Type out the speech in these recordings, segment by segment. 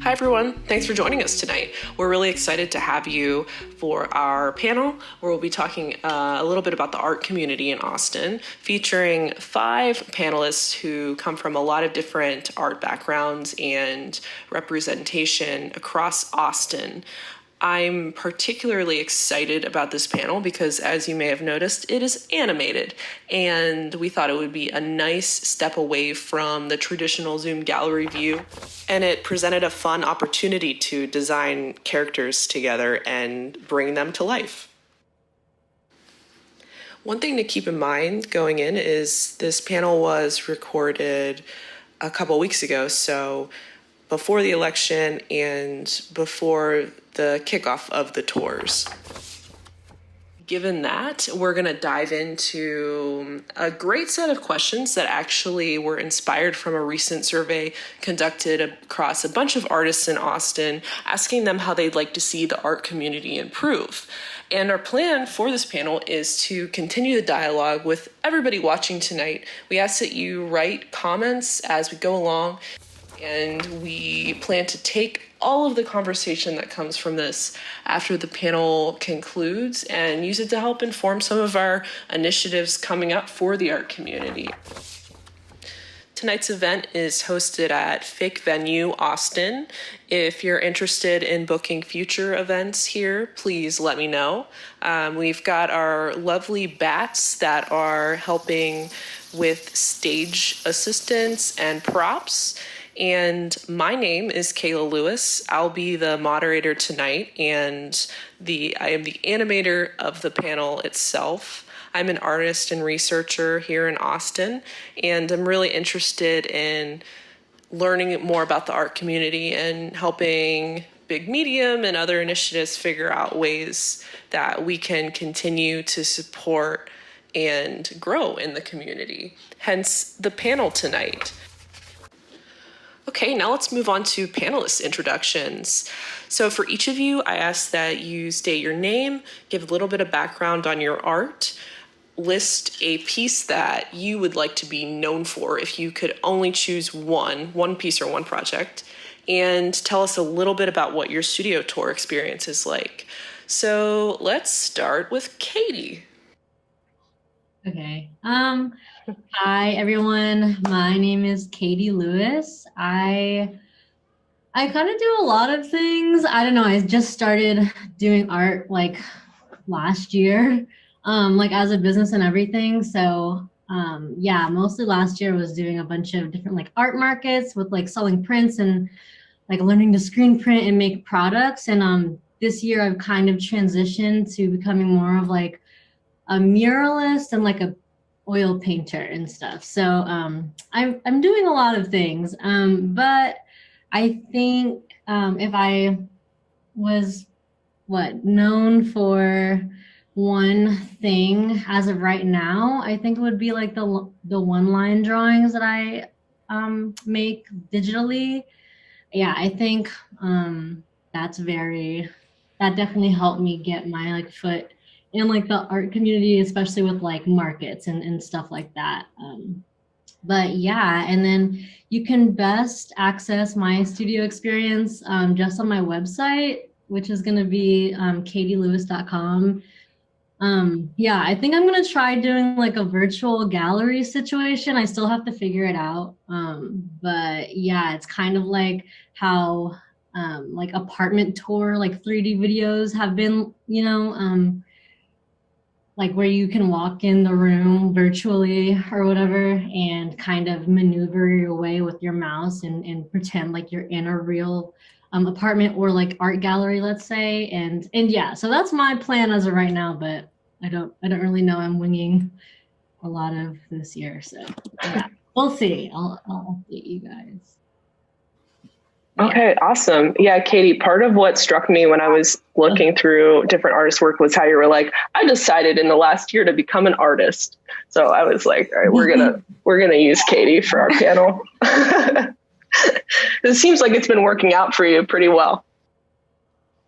Hi everyone, thanks for joining us tonight. We're really excited to have you for our panel where we'll be talking a little bit about the art community in Austin, featuring 5 panelists who come from a lot of different art backgrounds and representation across Austin. I'm particularly excited about this panel because, as you may have noticed, it is animated, and we thought it would be a nice step away from the traditional Zoom gallery view, and it presented a fun opportunity to design characters together and bring them to life. One thing to keep in mind going in is this panel was recorded a couple weeks ago, so before the election and before the kickoff of the tours. Given that, we're going to dive into a great set of questions that actually were inspired from a recent survey conducted across a bunch of artists in Austin, asking them how they'd like to see the art community improve. And our plan for this panel is to continue the dialogue with everybody watching tonight. We ask that you write comments as we go along, and we plan to take all of the conversation that comes from this after the panel concludes and use it to help inform some of our initiatives coming up for the art community. Tonight's event is hosted at Fake Venue Austin. If you're interested in booking future events here, please let me know. We've got our lovely bats that are helping with stage assistance and props. And my name is Kayla Lewis. I'll be the moderator tonight, and I am the animator of the panel itself. I'm an artist and researcher here in Austin, and I'm really interested in learning more about the art community and helping Big Medium and other initiatives figure out ways that we can continue to support and grow in the community. Hence the panel tonight. Okay, now let's move on to panelist introductions. So for each of you, I ask that you state your name, give a little bit of background on your art, list a piece that you would like to be known for if you could only choose one piece or one project, and tell us a little bit about what your studio tour experience is like. So let's start with Katie. Okay. Hi everyone. My name is Katie Lewis. I kind of do a lot of things. I don't know. I just started doing art like last year, like as a business and everything. So yeah, mostly last year was doing a bunch of different like art markets with like selling prints and like learning to screen print and make products. And this year I've kind of transitioned to becoming more of like a muralist and like a oil painter and stuff. So I'm doing a lot of things, but I think if I was known for one thing as of right now, I think it would be like the one-line drawings that I make digitally. Yeah, I think that definitely helped me get my like foot in like the art community, especially with like markets and stuff like that. But yeah, and then you can best access my studio experience just on my website, which is going to be katielewis.com. Yeah, I think I'm going to try doing like a virtual gallery situation. I still have to figure it out. But yeah, it's kind of like how like apartment tour, like 3D videos have been, like where you can walk in the room virtually or whatever and kind of maneuver your way with your mouse and pretend like you're in a real apartment or like art gallery, let's say. And yeah, so that's my plan as of right now, but I don't really know. I'm winging a lot of this year. So yeah, we'll see. I'll update you guys. Okay, awesome. Yeah, Katie, part of what struck me when I was looking through different artists' work was how you were like, I decided in the last year to become an artist. So I was like, all right, we're gonna use Katie for our panel. It seems like it's been working out for you pretty well.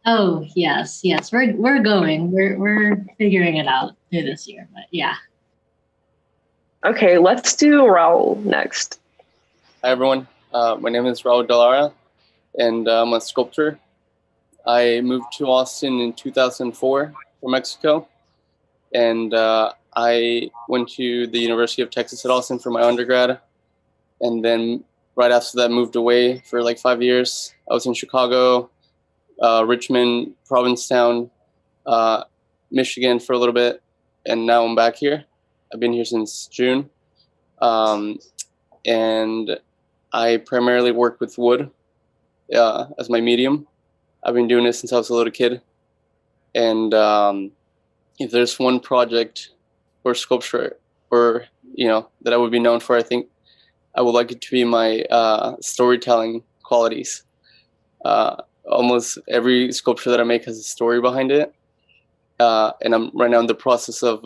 Oh yes, we're going. We're figuring it out through this year, but yeah. Okay, let's do Raul next. Hi everyone. My name is Raul Delaura. and I'm a sculptor. I moved to Austin in 2004 from Mexico, and I went to the University of Texas at Austin for my undergrad, and then right after that moved away for like 5 years. I was in Chicago, Richmond, Provincetown, Michigan for a little bit, and now I'm back here. I've been here since June, and I primarily work with wood as my medium. I've been doing this since I was a little kid, and if there's one project or sculpture or that I would be known for, I think I would like it to be my storytelling qualities. Almost every sculpture that I make has a story behind it, and I'm right now in the process of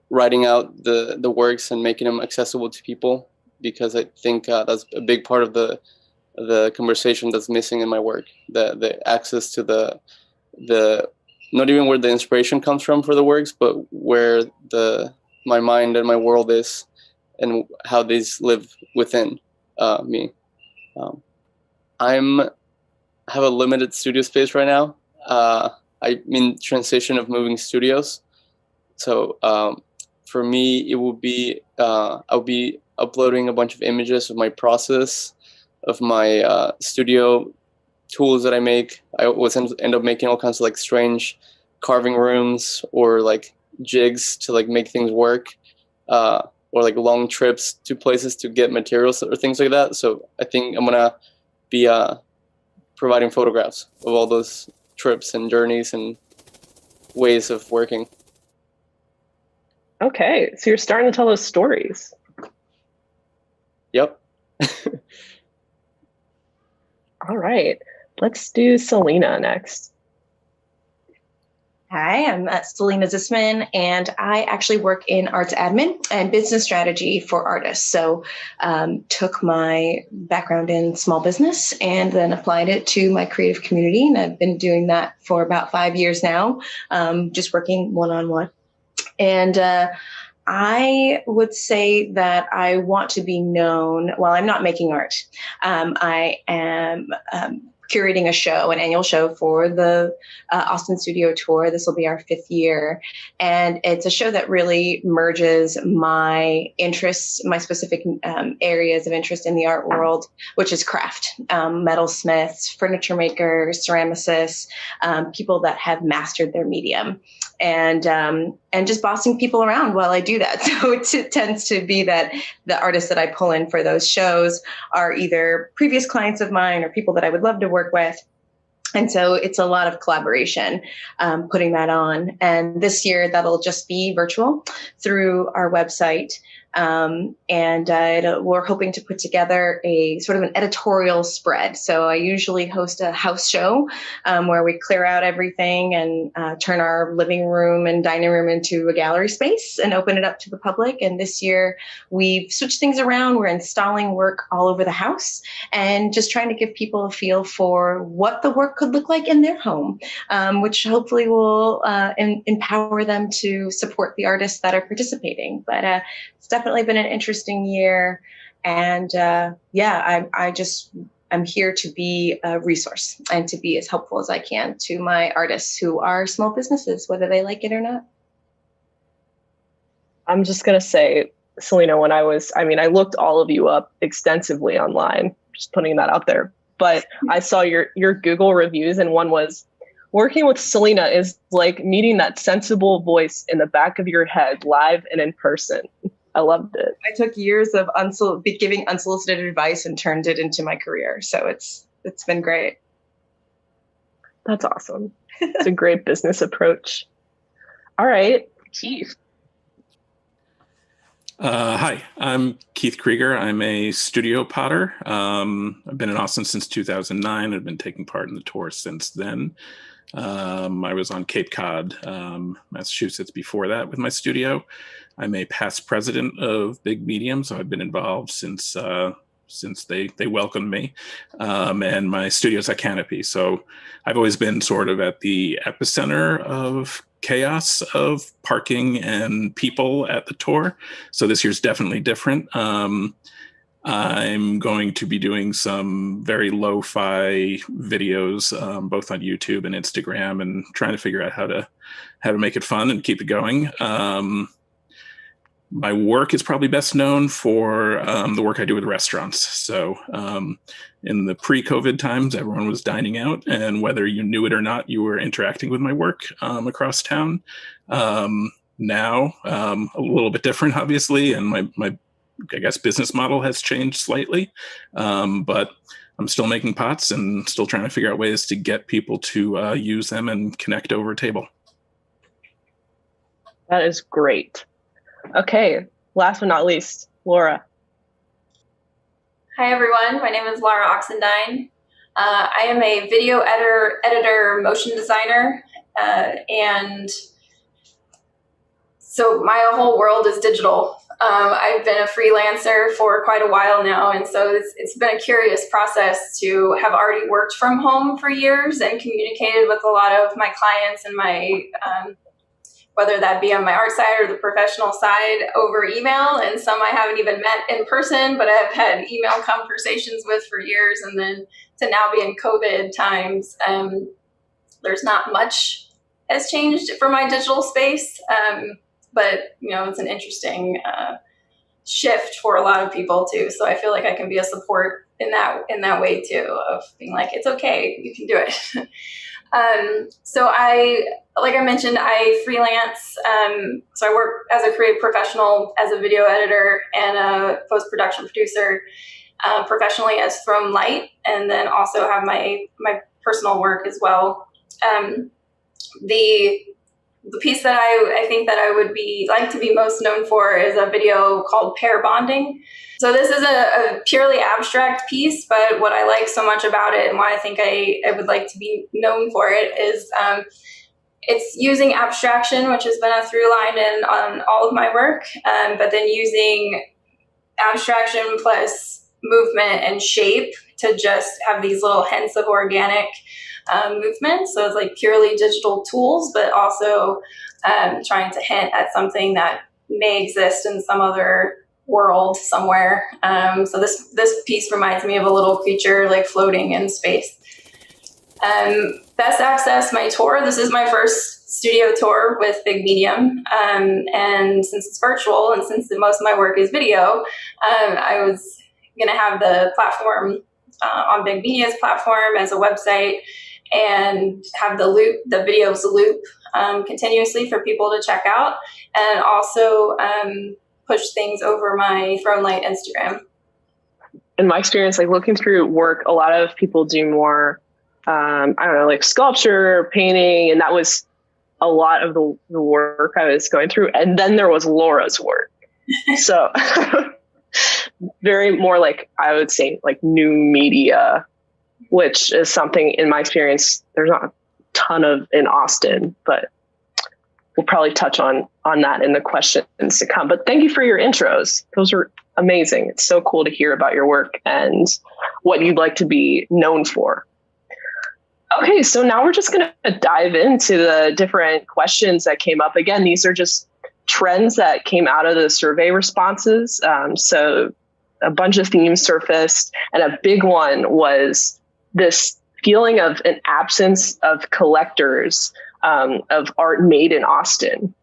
writing out the works and making them accessible to people, because I think that's a big part of the conversation that's missing in my work. The access to the not even where the inspiration comes from for the works, but where my mind and my world is, and how these live within me. I have a limited studio space right now. I'm in transition of moving studios, so for me it will be I'll be uploading a bunch of images of my process, of my studio tools that I make. I always end up making all kinds of like strange carving rooms or like jigs to like make things work, or like long trips to places to get materials or things like that. So I think I'm gonna be providing photographs of all those trips and journeys and ways of working. Okay, so you're starting to tell those stories. Yep. All right, let's do Selena next. Hi, I'm Stefania Zissman, and I actually work in arts admin and business strategy for artists. So took my background in small business and then applied it to my creative community. And I've been doing that for about 5 years now, just working one-on-one. And I would say that I want to be known, while I'm not making art, I am curating a show, an annual show for the Austin Studio Tour. This will be our 5th year. And it's a show that really merges my interests, my specific areas of interest in the art world, which is craft, metalsmiths, furniture makers, ceramicists, people that have mastered their medium. And just bossing people around while I do that. So it tends to be that the artists that I pull in for those shows are either previous clients of mine or people that I would love to work with. And so it's a lot of collaboration, putting that on. And this year that'll just be virtual through our website. We're hoping to put together a sort of an editorial spread. So I usually host a house show where we clear out everything and turn our living room and dining room into a gallery space and open it up to the public. And this year we've switched things around. We're installing work all over the house and just trying to give people a feel for what the work could look like in their home, which hopefully will empower them to support the artists that are participating. But it's definitely been an interesting year. And I'm here to be a resource and to be as helpful as I can to my artists who are small businesses, whether they like it or not. I'm just going to say, Selena, I looked all of you up extensively online, just putting that out there. But I saw your Google reviews, and one was, working with Selena is like meeting that sensible voice in the back of your head, live and in person. I loved it. I took years of giving unsolicited advice and turned it into my career. So it's been great. That's awesome. It's a great business approach. All right, Keith. Hi, I'm Keith Krieger. I'm a studio potter. I've been in Austin since 2009. I've been taking part in the tour since then. I was on Cape Cod, Massachusetts before that with my studio. I'm a past president of Big Medium, so I've been involved since they welcomed me. And my studio's at Canopy, so I've always been sort of at the epicenter of chaos of parking and people at the tour. So this year's definitely different. I'm going to be doing some very lo-fi videos, both on YouTube and Instagram, and trying to figure out how to make it fun and keep it going. My work is probably best known for the work I do with restaurants. So in the pre-COVID times, everyone was dining out, and whether you knew it or not, you were interacting with my work across town. Now, a little bit different, obviously, and my I guess business model has changed slightly, but I'm still making pots and still trying to figure out ways to get people to use them and connect over a table. That is great. Okay, last but not least, Laura. Hi everyone, my name is Laura Oxendine. I am a video editor, motion designer, and so my whole world is digital. I've been a freelancer for quite a while now, and so it's been a curious process to have already worked from home for years and communicated with a lot of my clients and my whether that be on my art side or the professional side over email, and some I haven't even met in person, but I've had email conversations with for years. And then to now be in COVID times, there's not much has changed for my digital space, but it's an interesting shift for a lot of people too. So I feel like I can be a support in that way too, of being like, it's okay, you can do it. So like I mentioned, I freelance. So I work as a creative professional, as a video editor and a post-production producer, professionally as Throne Light, and then also have my personal work as well. The piece that I think that I would like to be most known for is a video called Pair Bonding. So this is a purely abstract piece, but what I like so much about it and why I think I would like to be known for it is it's using abstraction, which has been a through line on all of my work, but then using abstraction plus movement and shape to just have these little hints of organic movement. So it's like purely digital tools, but also trying to hint at something that may exist in some other world somewhere. So this piece reminds me of a little creature like floating in space. Best Access, my tour. This is my first studio tour with Big Medium. And since it's virtual and since most of my work is video, I was going to have the platform on Big Media's platform as a website and have the videos loop continuously for people to check out, and also push things over my Throne Light Instagram. In my experience, like looking through work, a lot of people do more, like sculpture, painting, and that was a lot of the work I was going through. And then there was Laura's work. So very more like, I would say, like new media, which is something in my experience, there's not a ton of in Austin, but we'll probably touch on that in the questions to come. But thank you for your intros. Those were amazing. It's so cool to hear about your work and what you'd like to be known for. Okay, so now we're just going to dive into the different questions that came up. Again, these are just trends that came out of the survey responses. So a bunch of themes surfaced, and a big one was this feeling of an absence of collectors of art made in Austin.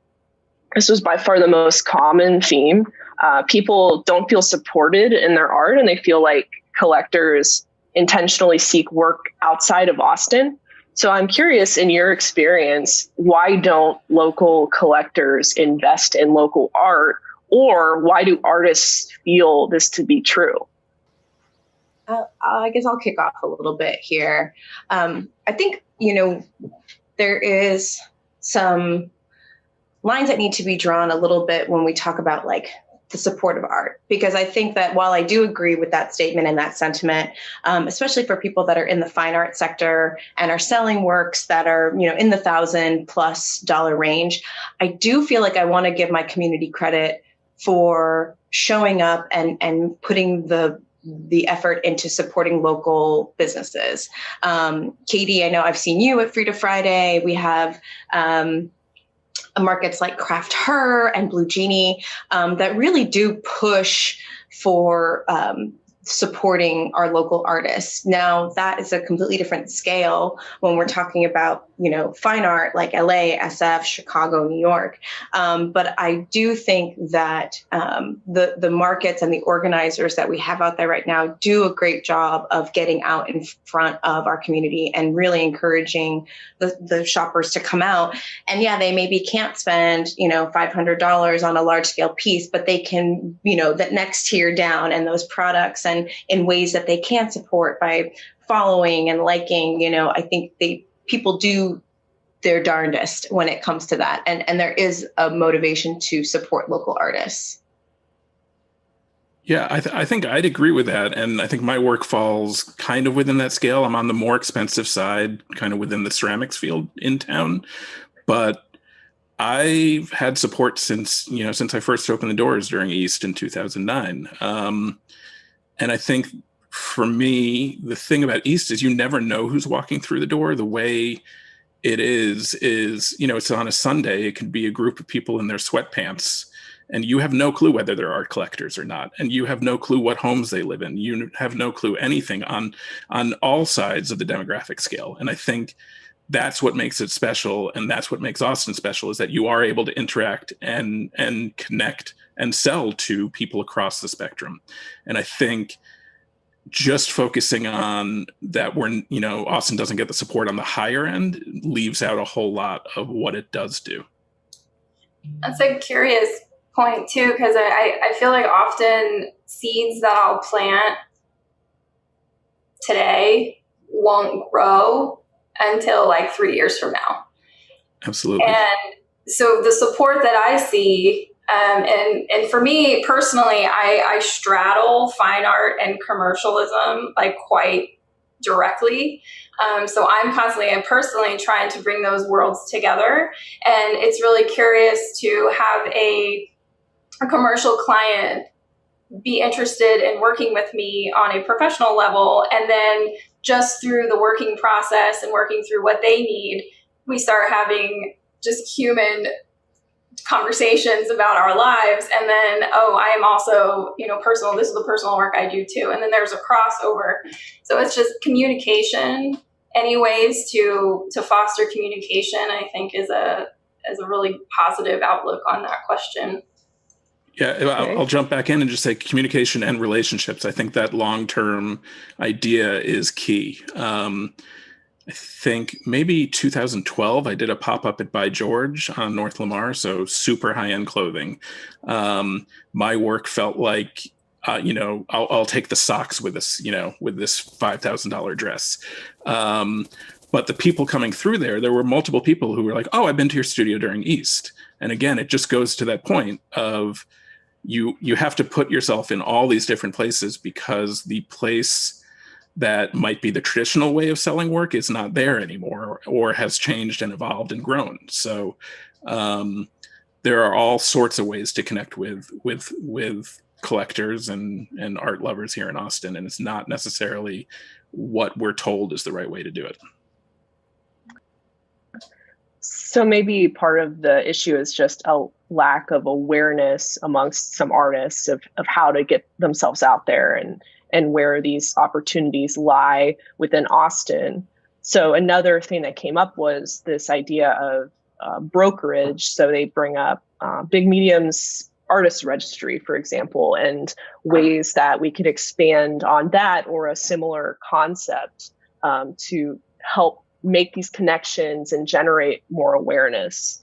This was by far the most common theme. People don't feel supported in their art, and they feel like collectors intentionally seek work outside of Austin. So I'm curious, in your experience, why don't local collectors invest in local art, or why do artists feel this to be true? I guess I'll kick off a little bit here. I think, there is some lines that need to be drawn a little bit when we talk about like the support of art, because I think that while I do agree with that statement and that sentiment, especially for people that are in the fine art sector and are selling works that are, in the $1,000+ range, I do feel like I want to give my community credit for showing up and putting the effort into supporting local businesses. Katie, I know I've seen you at Frida Friday. We have markets like Craft Her and Blue Genie that really do push for supporting our local artists. Now, that is a completely different scale when we're talking about, fine art like LA, SF, Chicago, New York. But I do think that the markets and the organizers that we have out there right now do a great job of getting out in front of our community and really encouraging the shoppers to come out. And yeah, they maybe can't spend, $500 on a large scale piece, but they can, that next tier down and those products and in ways that they can support by following and liking, I think people do their darndest when it comes to that. And there is a motivation to support local artists. Yeah, I think I'd agree with that. And I think my work falls kind of within that scale. I'm on the more expensive side, kind of within the ceramics field in town. But I've had support since I first opened the doors during East in 2009. And I think for me, the thing about East is you never know who's walking through the door. The way it is, it's on a Sunday. It could be a group of people in their sweatpants, and you have no clue whether they're art collectors or not. And you have no clue what homes they live in. You have no clue anything on all sides of the demographic scale. And I think that's what makes it special. And that's what makes Austin special, is that you are able to interact and connect and sell to people across the spectrum. And I think just focusing on that, Austin doesn't get the support on the higher end, leaves out a whole lot of what it does do. That's a curious point too, because I feel like often seeds that I'll plant today won't grow until like 3 years from now. Absolutely. And so the support that I see, and for me personally, I straddle fine art and commercialism like quite directly. So I'm constantly and personally trying to bring those worlds together. And it's really curious to have a commercial client be interested in working with me on a professional level. And then just through the working process and working through what they need, we start having just human conversations about our lives. And then, I am also, personal. This is the personal work I do too. And then there's a crossover. So it's just communication. Any ways to foster communication, I think, is a really positive outlook on that question. Yeah, I'll jump back in and just say communication and relationships. I think that long-term idea is key. I think maybe 2012, I did a pop-up at By George on North Lamar, so super high-end clothing. My work felt like, I'll take the socks with this, with this $5,000 dress. But the people coming through there were multiple people who were like, oh, I've been to your studio during East. And again, it just goes to that point of you have to put yourself in all these different places, because the place that might be the traditional way of selling work is not there anymore, or has changed and evolved and grown. So there are all sorts of ways to connect with collectors and art lovers here in Austin. And it's not necessarily what we're told is the right way to do it. So maybe part of the issue is just a lack of awareness amongst some artists of how to get themselves out there and where these opportunities lie within Austin. So another thing that came up was this idea of brokerage. So they bring up Big Medium's artist registry, for example, and ways that we could expand on that or a similar concept to help make these connections and generate more awareness.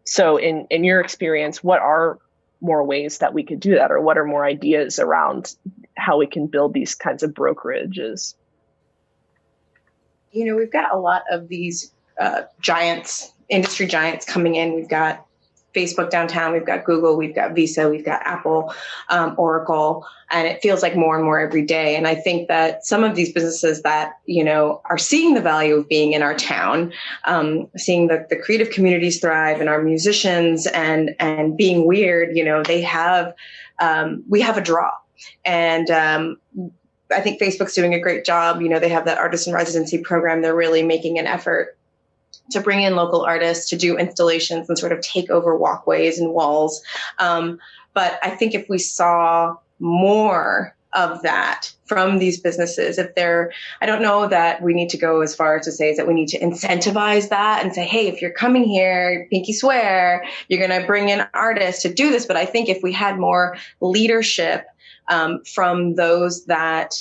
So in your experience, what are more ways that we could do that, or what are more ideas around how we can build these kinds of brokerages? We've got a lot of these giants, industry giants coming in. We've got Facebook downtown, we've got Google, we've got Visa, we've got Apple, Oracle, and it feels like more and more every day. And I think that some of these businesses that, are seeing the value of being in our town, seeing the creative communities thrive and our musicians and being weird, they have, we have a draw. And I think Facebook's doing a great job. They have that artist in residency program. They're really making an effort to bring in local artists to do installations and sort of take over walkways and walls. But I think if we saw more of that from these businesses, I don't know that we need to go as far as to say that we need to incentivize that and say, hey, if you're coming here, pinky swear, you're going to bring in artists to do this. But I think if we had more leadership from those that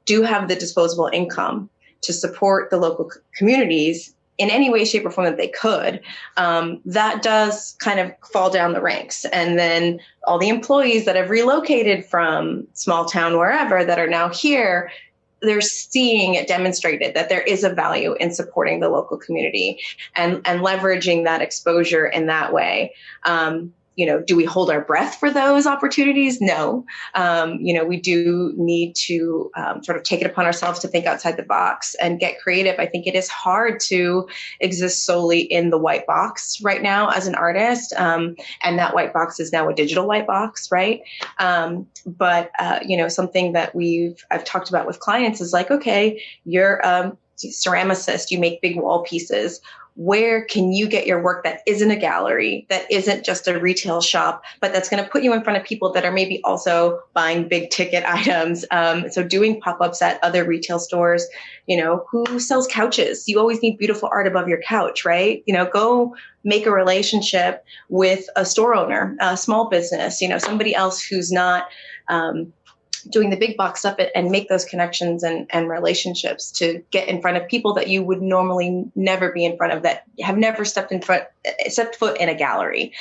do have the disposable income to support the local communities in any way, shape, or form that they could, that does kind of fall down the ranks. And then all the employees that have relocated from small town wherever that are now here, they're seeing it demonstrated that there is a value in supporting the local community and leveraging that exposure in that way. Do we hold our breath for those opportunities? No. We do need to sort of take it upon ourselves to think outside the box and get creative. I think it is hard to exist solely in the white box right now as an artist. And that white box is now a digital white box, right? But something that I've talked about with clients is like, okay, you're a ceramicist, you make big wall pieces. Where can you get your work that isn't a gallery, that isn't just a retail shop, but that's going to put you in front of people that are maybe also buying big ticket items? So doing pop-ups at other retail stores, who sells couches? You always need beautiful art above your couch, right? Go make a relationship with a store owner, a small business, somebody else who's not doing the big box stuff and make those connections and relationships to get in front of people that you would normally never be in front of, that have never stepped foot in a gallery,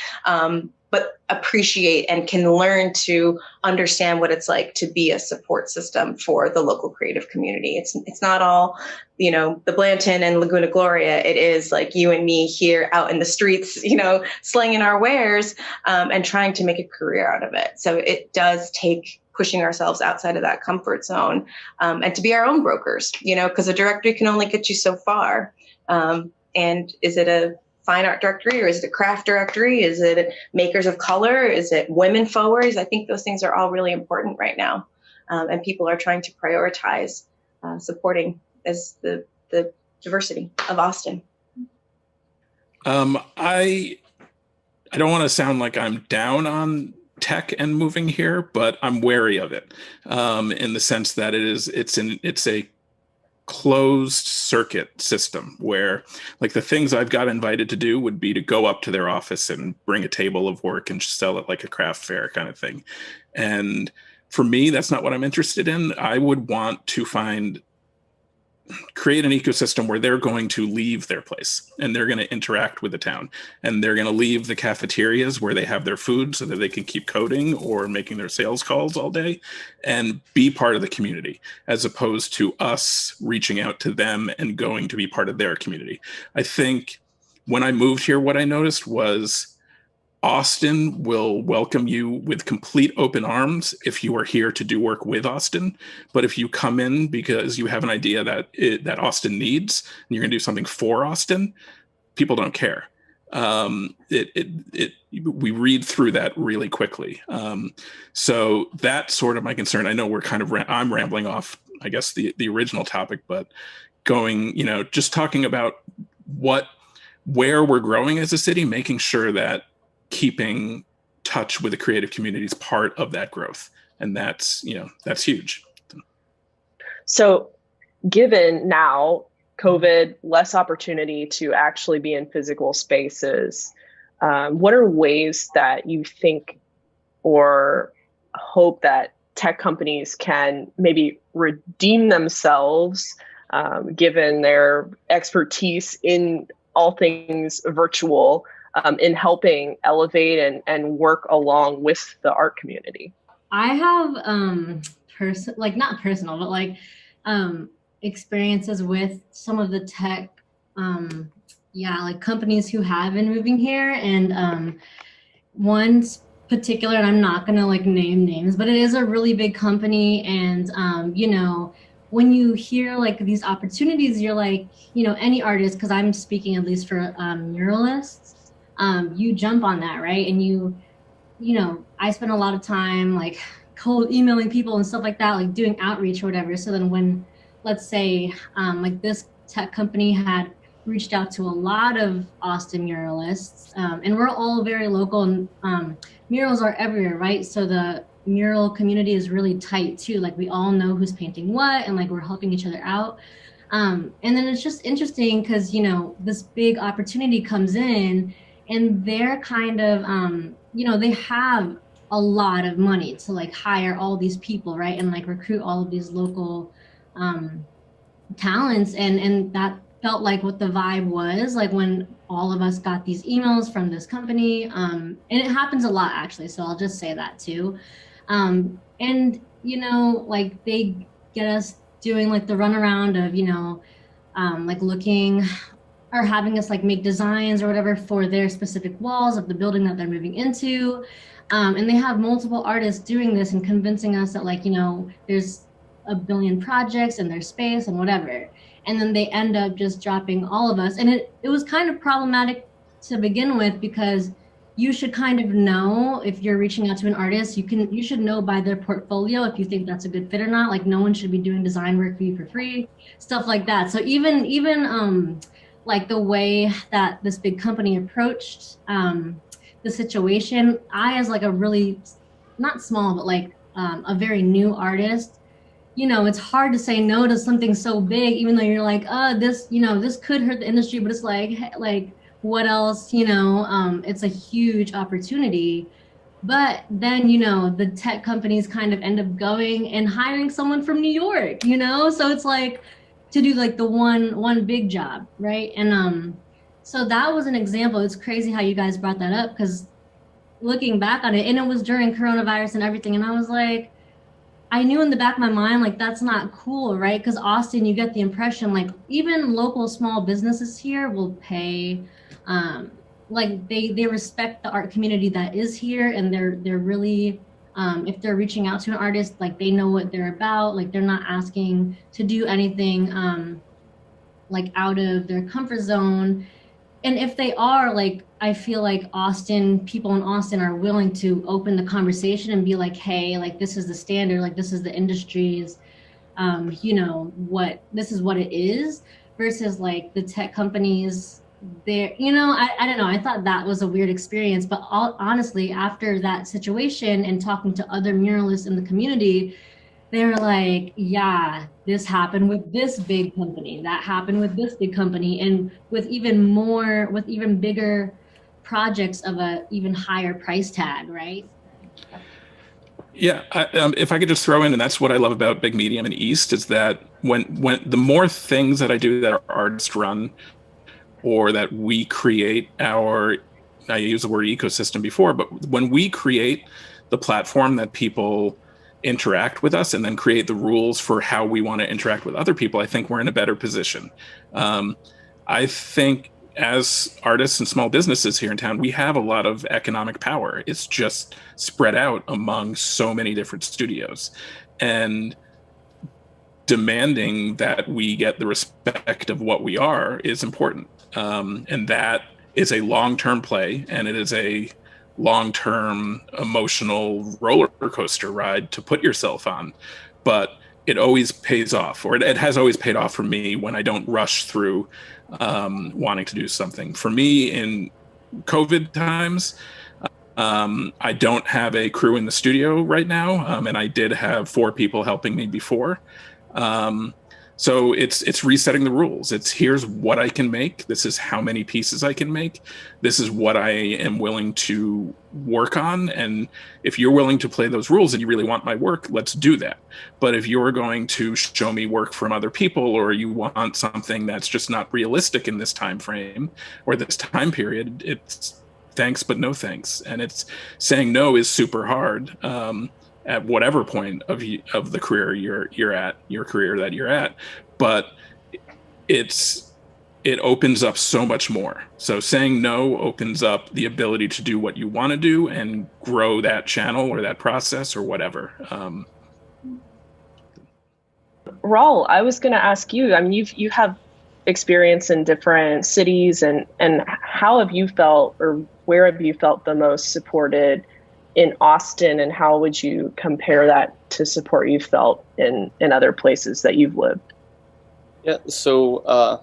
but appreciate and can learn to understand what it's like to be a support system for the local creative community. It's not all, the Blanton and Laguna Gloria. It is like you and me here out in the streets, slinging our wares and trying to make a career out of it. So it does take pushing ourselves outside of that comfort zone and to be our own brokers, because a directory can only get you so far. And is it a fine art directory, or is it a craft directory? Is it makers of color? Is it women forwards? I think those things are all really important right now. And people are trying to prioritize supporting as the diversity of Austin. I don't want to sound like I'm down on tech and moving here, but I'm wary of it in the sense that it's a closed circuit system where, like, the things I've got invited to do would be to go up to their office and bring a table of work and sell it like a craft fair kind of thing. And for me, that's not what I'm interested in. I would want to create an ecosystem where they're going to leave their place and they're going to interact with the town, and they're going to leave the cafeterias where they have their food so that they can keep coding or making their sales calls all day and be part of the community, as opposed to us reaching out to them and going to be part of their community. I think when I moved here, what I noticed was Austin will welcome you with complete open arms if you are here to do work with Austin. But if you come in because you have an idea that Austin needs and you're going to do something for Austin, people don't care. We read through that really quickly. So that's sort of my concern. I know I'm rambling off, I guess, the original topic, but going, just talking about where we're growing as a city, making sure that keeping touch with the creative community is part of that growth. And that's huge. So given now COVID, less opportunity to actually be in physical spaces, what are ways that you think or hope that tech companies can maybe redeem themselves, given their expertise in all things virtual, in helping elevate and work along with the art community? I have not personal, but experiences with some of the tech companies who have been moving here, and one particular, and I'm not gonna name names, but it is a really big company, and when you hear these opportunities, you're any artist, because I'm speaking at least for muralists, you jump on that, right? And I spend a lot of time cold emailing people and stuff like that, doing outreach or whatever. So then when, let's say, this tech company had reached out to a lot of Austin muralists, and we're all very local, and murals are everywhere, right? So the mural community is really tight too. Like we all know who's painting what, and like we're helping each other out. And then it's just interesting because, you know, this big opportunity comes in and they're kind of, you know, they have a lot of money to like hire all these people, right? And like recruit all of these local talents. And that felt like what the vibe was like when all of us got these emails from this company. And it happens a lot actually. So I'll just say that too. And, you know, like they get us doing like the runaround of, you know, like looking or having us like make designs or whatever for their specific walls of the building that they're moving into. And they have multiple artists doing this and convincing us that like, you know, there's a billion projects in their space and whatever. And then they end up just dropping all of us. And it was kind of problematic to begin with because you should kind of know if you're reaching out to an artist, you should know by their portfolio if you think that's a good fit or not. Like no one should be doing design work for you for free, stuff like that. So even like the way that this big company approached the situation, I as like a really not small but like a very new artist, you know, it's hard to say no to something so big, even though you're like, this, you know, this could hurt the industry, but it's like what else, you know, it's a huge opportunity. But then, you know, the tech companies kind of end up going and hiring someone from New York, you know, so it's like to do like the one big job, right? And so that was an example. It's crazy how you guys brought that up because looking back on it, and it was during coronavirus and everything, and I was like, I knew in the back of my mind, like, that's not cool, right? Because Austin, you get the impression, like, even local small businesses here will pay, like, they respect the art community that is here, and they're really, if they're reaching out to an artist, like, they know what they're about, like, they're not asking to do anything, like, out of their comfort zone. And if they are, like, I feel like people in Austin are willing to open the conversation and be like, hey, like, this is the standard, like, this is the industry's, you know, this is what it is, versus like the tech companies there, you know, I don't know. I thought that was a weird experience, but honestly, after that situation and talking to other muralists in the community, they were like, yeah, this happened with this big company, that happened with this big company, and with even bigger projects of a even higher price tag, right? Yeah, if I could just throw in, and that's what I love about Big Medium and East, is that when the more things that I do that are artist run, or that we create I used the word ecosystem before, but when we create the platform that people interact with us and then create the rules for how we want to interact with other people, I think we're in a better position. I think as artists and small businesses here in town, we have a lot of economic power. It's just spread out among so many different studios. And demanding that we get the respect of what we are is important. And that is a long-term play, and it is a long-term emotional roller coaster ride to put yourself on. But it always pays off, or it has always paid off for me when I don't rush through wanting to do something. For me, in COVID times, I don't have a crew in the studio right now, and I did have 4 people helping me before. So it's resetting the rules. It's here's what I can make. This is how many pieces I can make. This is what I am willing to work on. And if you're willing to play those rules and you really want my work, let's do that. But if you're going to show me work from other people, or you want something that's just not realistic in this time frame or this time period, it's thanks, but no thanks. And it's saying no is super hard. At whatever point of the career you're at, your career that you're at, but it opens up so much more. So saying no opens up the ability to do what you want to do and grow that channel or that process or whatever. Raul, I was going to ask you. I mean, you have experience in different cities, and how have you felt, or where have you felt the most supported in Austin, and how would you compare that to support you felt in other places that you've lived? Yeah, so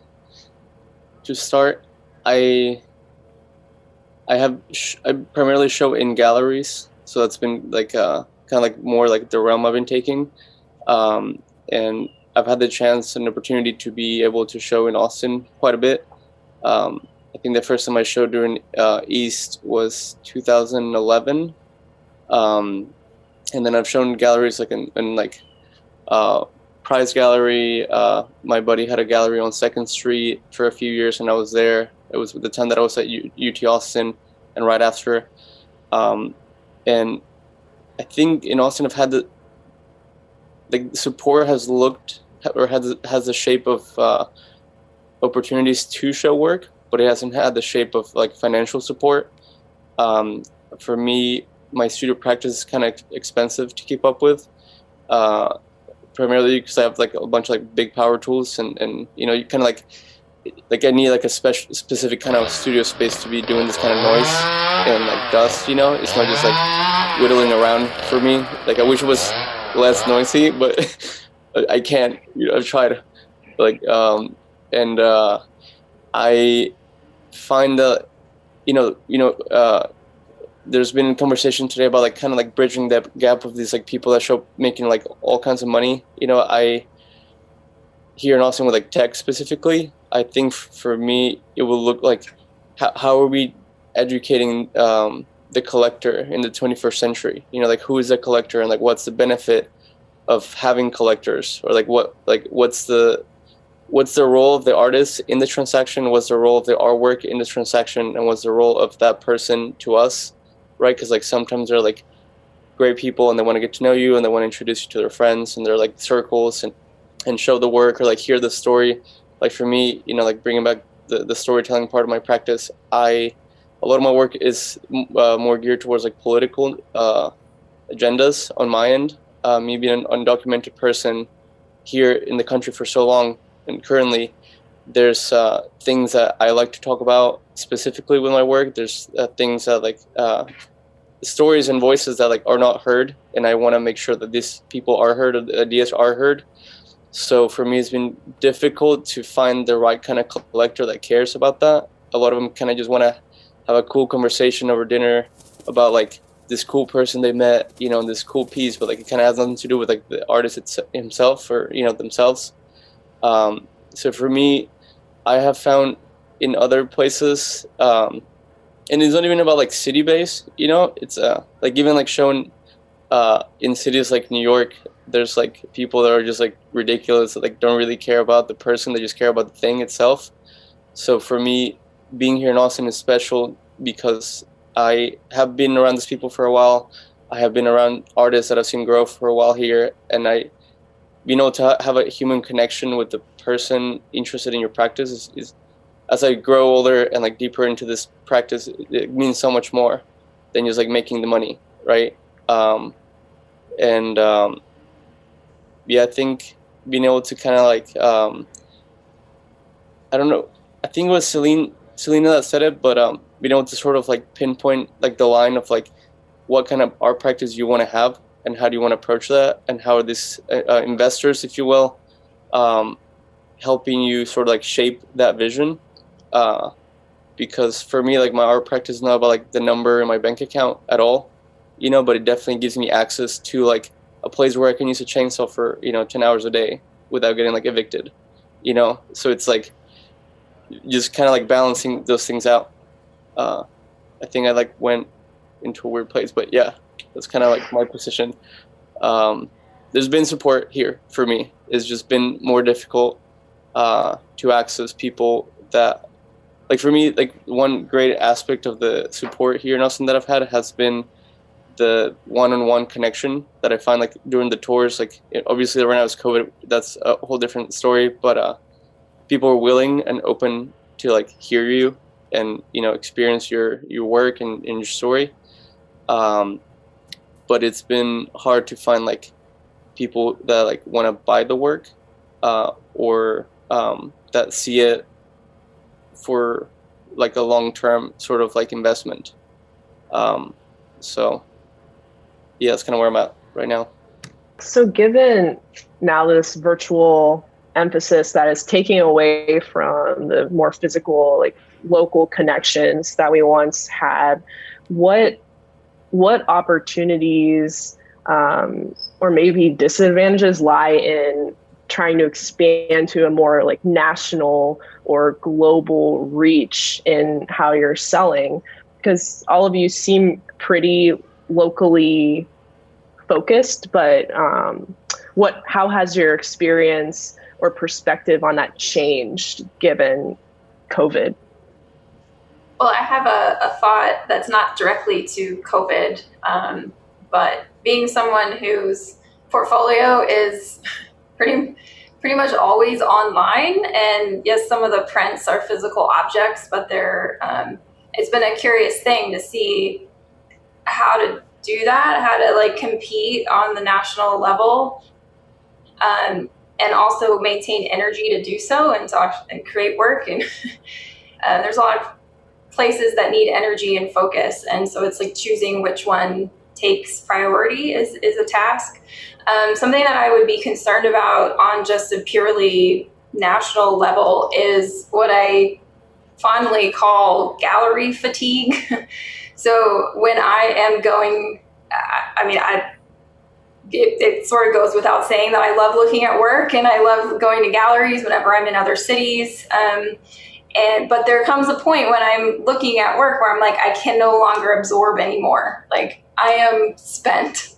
to start, I primarily show in galleries, so that's been like kind of like more like the realm I've been taking, and I've had the chance and opportunity to be able to show in Austin quite a bit. I think the first time I showed during East was 2011, and then I've shown galleries like in like Prize Gallery. My buddy had a gallery on 2nd Street for a few years, and I was there. It was the time that I was at UT Austin, and right after. And I think in Austin, I've had the support has looked or has the shape of opportunities to show work, but it hasn't had the shape of like financial support. For me, my studio practice is kind of expensive to keep up with. Primarily because I have like a bunch of like big power tools, and you know, you kind of like I need like a specific kind of studio space to be doing this kind of noise and like dust. You know, it's not just like whittling around for me. Like I wish it was less noisy, but I can't. You know, I've tried. Like and I find that there's been a conversation today about like kind of like bridging that gap of these like people that show making like all kinds of money. You know, I here in Austin with like tech specifically, I think for me it will look like how are we educating the collector in the 21st century? You know, like who is a collector and like what's the benefit of having collectors, or like what's the role of the artist in the transaction? What's the role of the artwork in the transaction? And what's the role of that person to us? Right? Because like sometimes they're like great people and they want to get to know you and they want to introduce you to their friends, and they're like circles and show the work or like hear the story. Like for me, you know, like bringing back the storytelling part of my practice, a lot of my work is more geared towards like political agendas on my end. Me being an undocumented person here in the country for so long, and currently there's things that I like to talk about specifically with my work. There's things that like stories and voices that like are not heard, and I want to make sure that these people are heard, or the ideas are heard. So for me, it's been difficult to find the right kind of collector that cares about that. A lot of them kind of just want to have a cool conversation over dinner about like this cool person they met, you know, this cool piece, but like it kind of has nothing to do with like the artist himself or, you know, themselves. So for me, I have found in other places, and it's not even about like city based, you know, it's like even like shown in cities like New York, there's like people that are just like ridiculous, that like don't really care about the person, they just care about the thing itself. So for me, being here in Austin is special because I have been around these people for a while. I have been around artists that I've seen grow for a while here, and to have a human connection with the person interested in your practice is as I grow older and like deeper into this practice, it means so much more than just like making the money, right? I think being able to kind of like I don't know, I think it was Selena that said it, but being able to sort of like pinpoint like the line of like what kind of art practice you want to have and how do you want to approach that, and how are these investors, if you will, helping you sort of like shape that vision. Because for me, like my art practice is not about like the number in my bank account at all, you know, but it definitely gives me access to like a place where I can use a chainsaw for, you know, 10 hours a day without getting like evicted, you know? So it's like just kind of like balancing those things out. I think I like went into a weird place, but yeah, that's kind of like my position. There's been support here for me. It's just been more difficult to access people that, like for me, like one great aspect of the support here in Austin that I've had has been the one-on-one connection that I find like during the tours. Like obviously right now it's COVID, that's a whole different story, but people are willing and open to like hear you and, you know, experience your work and your story. But it's been hard to find like people that like want to buy the work or that see it for like a long-term sort of like investment. So yeah, that's kind of where I'm at right now. So given now this virtual emphasis that is taking away from the more physical, like local connections that we once had. What opportunities or maybe disadvantages lie in trying to expand to a more like national or global reach in how you're selling? Because all of you seem pretty locally focused, but how has your experience or perspective on that changed given COVID? Well, I have a thought that's not directly to COVID, but being someone whose portfolio is pretty much always online, and yes, some of the prints are physical objects, but they're it's been a curious thing to see how to do that, how to like compete on the national level, and also maintain energy to do so and and create work. And there's a lot of places that need energy and focus, and so it's like choosing which one takes priority is a task. Something that I would be concerned about on just a purely national level is what I fondly call gallery fatigue. So when I am going, it sort of goes without saying that I love looking at work and I love going to galleries whenever I'm in other cities. But there comes a point when I'm looking at work where I'm like, I can no longer absorb anymore. Like I am spent.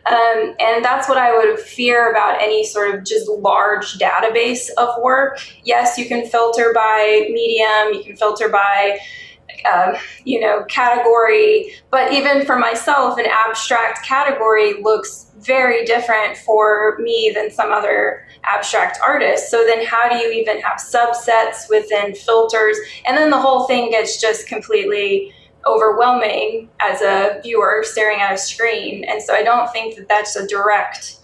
And that's what I would fear about any sort of just large database of work. Yes, you can filter by medium, you can filter by, category, but even for myself, an abstract category looks very different for me than some other abstract artists. So then how do you even have subsets within filters? And then the whole thing gets just completely overwhelming as a viewer staring at a screen. And so I don't think that that's a direct,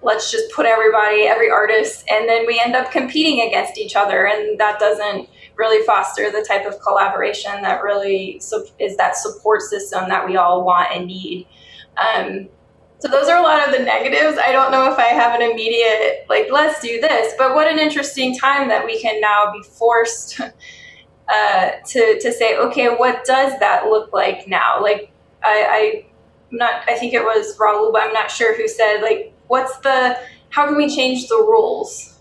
let's just put every artist, and then we end up competing against each other. And that doesn't really foster the type of collaboration that really is that support system that we all want and need. So those are a lot of the negatives. I don't know if I have an immediate, like, let's do this, but what an interesting time that we can now be forced to say, okay, what does that look like now? Like, I think it was Raul, but I'm not sure who said, like, how can we change the rules?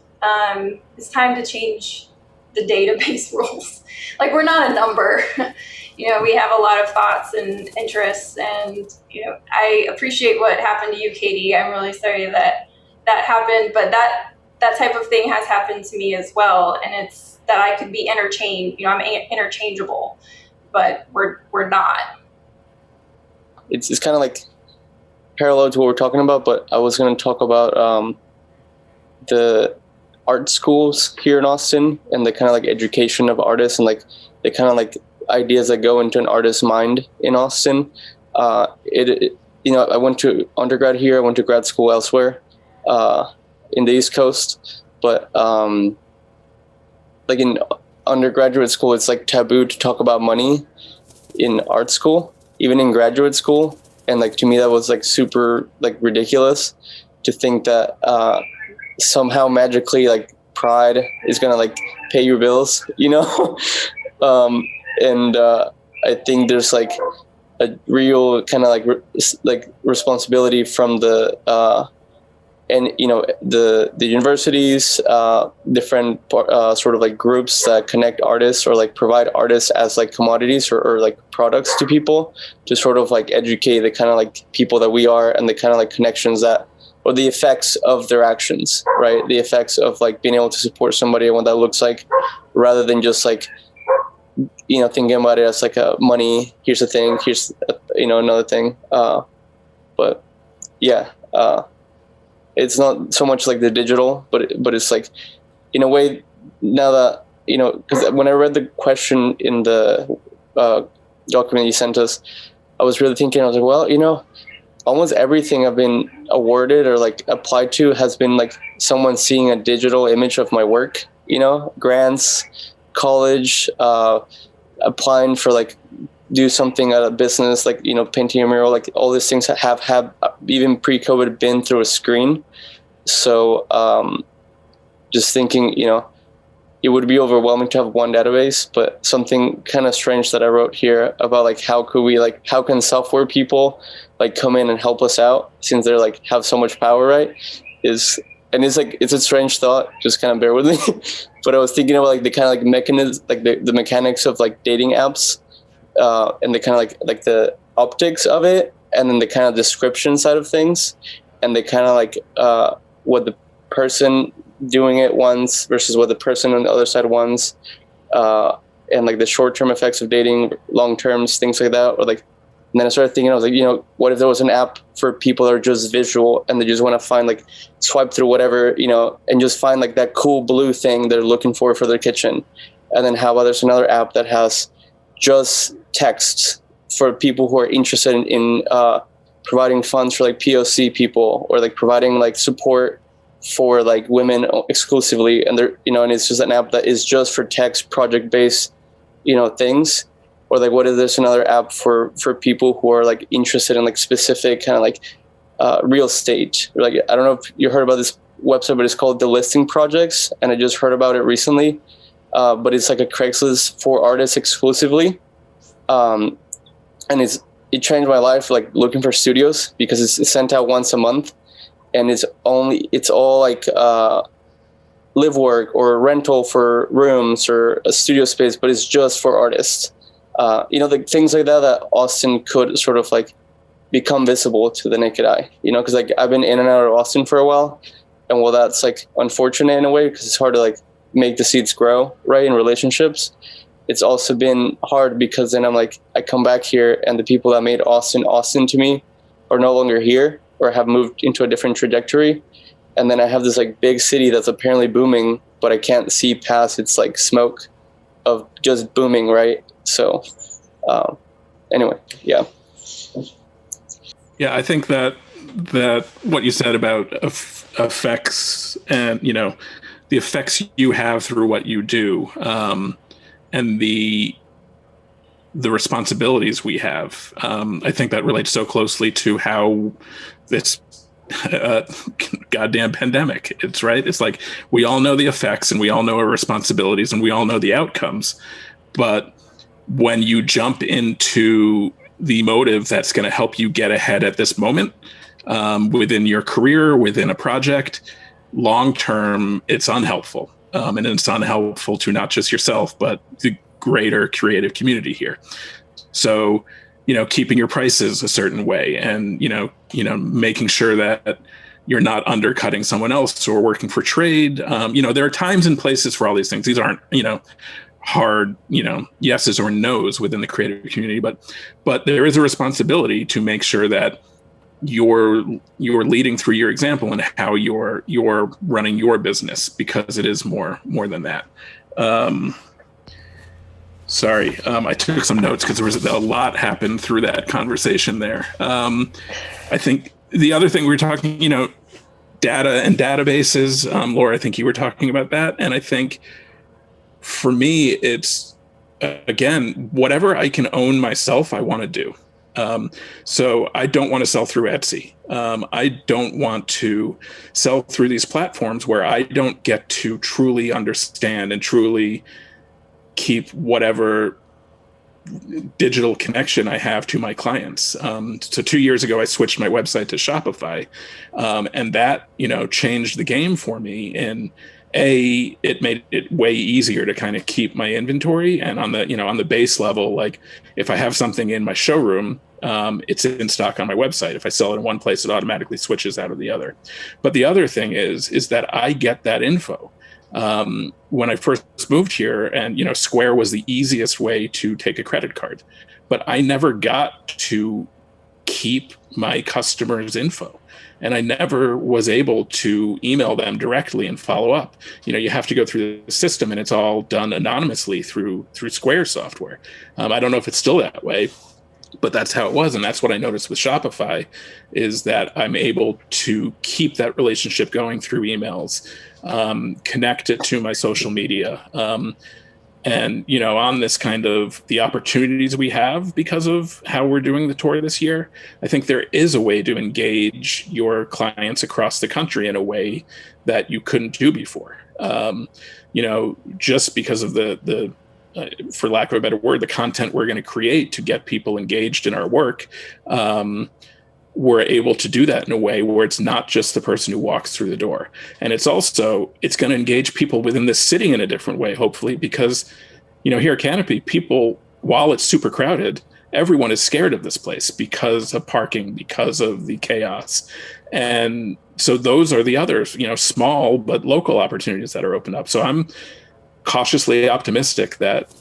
It's time to change the database rules. Like, we're not a number. We have a lot of thoughts and interests, and, I appreciate what happened to you, Katie. I'm really sorry that happened, but that type of thing has happened to me as well. And it's that I could be interchanged, I'm interchangeable, but we're not. It's kind of like parallel to what we're talking about, but I was going to talk about the art schools here in Austin and the kind of like education of artists and like the kind of like ideas that go into an artist's mind in Austin. I went to undergrad here. I went to grad school elsewhere in the East Coast, but like in undergraduate school, it's like taboo to talk about money in art school, even in graduate school. And like, to me, that was like super like ridiculous to think that somehow magically like pride is going to like pay your bills, and I think there's like a real kind of like responsibility from the universities, different sort of like groups that connect artists or like provide artists as like commodities or like products to people, to sort of like educate the kind of like people that we are and the kind of like connections that, or the effects of their actions, right? The effects of like being able to support somebody and what that looks like, rather than just like, thinking about it as like a money, here's the thing, here's, another thing. But yeah, it's not so much like the digital, but it's like, in a way, now that, because when I read the question in the document you sent us, I was really thinking, I was like, well, almost everything I've been awarded or like applied to has been like someone seeing a digital image of my work, grants, college, applying for like do something at a business, like, painting a mural, like all these things have even pre-COVID been through a screen. So just thinking, it would be overwhelming to have one database, but something kind of strange that I wrote here about like how can software people like come in and help us out since they're like have so much power, right? It's a strange thought, just kind of bear with me. But I was thinking about like the kind of like mechanism, like the mechanics of like dating apps, and the kind of like the optics of it, and then the kind of description side of things, and the kind of like what the person doing it wants versus what the person on the other side wants, and like the short-term effects of dating, long-terms, things like that. Or like, and then I started thinking, I was like, what if there was an app for people that are just visual and they just want to find like swipe through whatever, and just find like that cool blue thing they're looking for their kitchen. And then how about there's another app that has just texts for people who are interested in providing funds for like POC people, or like providing like support for like women exclusively, and they're and it's just an app that is just for text project based things. Or like, what if there's another app for people who are like interested in like specific kind of like real estate? Or like, I don't know if you heard about this website, but it's called The Listing Projects, and I just heard about it recently. But it's like a Craigslist for artists exclusively, and it changed my life, like looking for studios, because it's sent out once a month. And it's all like live work or rental for rooms or a studio space, but it's just for artists. The things like that Austin could sort of like become visible to the naked eye, because like I've been in and out of Austin for a while, and well, that's like unfortunate in a way because it's hard to like make the seeds grow, right, in relationships. It's also been hard because then I'm like, I come back here and the people that made Austin to me are no longer here, or have moved into a different trajectory. And then I have this like big city that's apparently booming, but I can't see past its like smoke of just booming, right? So anyway, yeah. Yeah, I think that what you said about effects and, the effects you have through what you do, and the responsibilities we have, I think that relates so closely to how this goddamn pandemic, it's right. It's like we all know the effects and we all know our responsibilities and we all know the outcomes. But when you jump into the motive that's going to help you get ahead at this moment, within your career, within a project, long term, it's unhelpful. And it's unhelpful to not just yourself, but the greater creative community here. So, keeping your prices a certain way, and, making sure that you're not undercutting someone else or working for trade. There are times and places for all these things. These aren't, hard, yeses or nos within the creative community, but there is a responsibility to make sure that you're leading through your example and how you're running your business, because it is more than that. Sorry, I took some notes because there was a lot happened through that conversation there. I think the other thing we were talking, data and databases. Laura, I think you were talking about that. And I think for me, it's, again, whatever I can own myself, I want to do. So I don't want to sell through Etsy. I don't want to sell through these platforms where I don't get to truly understand and truly keep whatever digital connection I have to my clients. So 2 years ago, I switched my website to Shopify, and that, changed the game for me. And it made it way easier to kind of keep my inventory. And on the base level, like if I have something in my showroom, it's in stock on my website. If I sell it in one place, it automatically switches out of the other. But the other thing is that I get that info. When I first moved here, and Square was the easiest way to take a credit card, but I never got to keep my customers' info, and I never was able to email them directly and follow up. You have to go through the system, and it's all done anonymously through Square software. I don't know if it's still that way, but that's how it was. And that's what I noticed with Shopify, is that I'm able to keep that relationship going through emails, connect it to my social media. And, on this kind of the opportunities we have because of how we're doing the tour this year, I think there is a way to engage your clients across the country in a way that you couldn't do before. just because of the for lack of a better word, the content we're going to create to get people engaged in our work. We're able to do that in a way where it's not just the person who walks through the door. And it's going to engage people within the sitting in a different way, hopefully, because, here at Canopy, people, while it's super crowded, everyone is scared of this place because of parking, because of the chaos. And so those are the others, small but local opportunities that are opened up. So I'm cautiously optimistic that,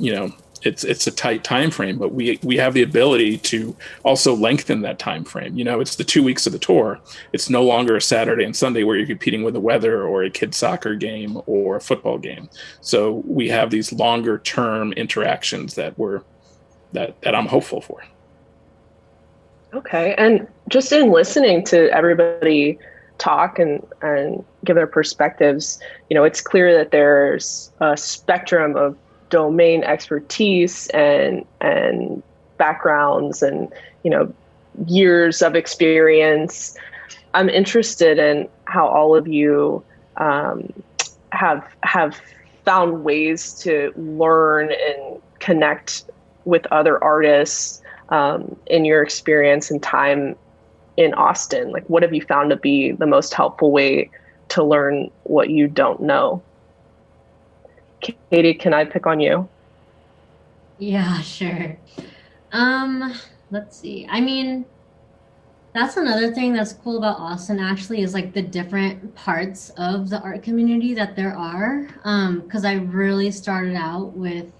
it's a tight time frame, but we have the ability to also lengthen that time frame. It's the 2 weeks of the tour. It's no longer a Saturday and Sunday where you're competing with the weather or a kid's soccer game or a football game. So we have these longer term interactions that I'm hopeful for. Okay. And just in listening to everybody talk and give their perspectives, it's clear that there's a spectrum of domain expertise and backgrounds and, years of experience. I'm interested in how all of you have found ways to learn and connect with other artists in your experience and time in Austin. Like, what have you found to be the most helpful way to learn what you don't know? Katie, can I pick on you? Yeah, sure. Let's see. I mean, that's another thing that's cool about Austin actually, is like the different parts of the art community that there are. Because I really started out with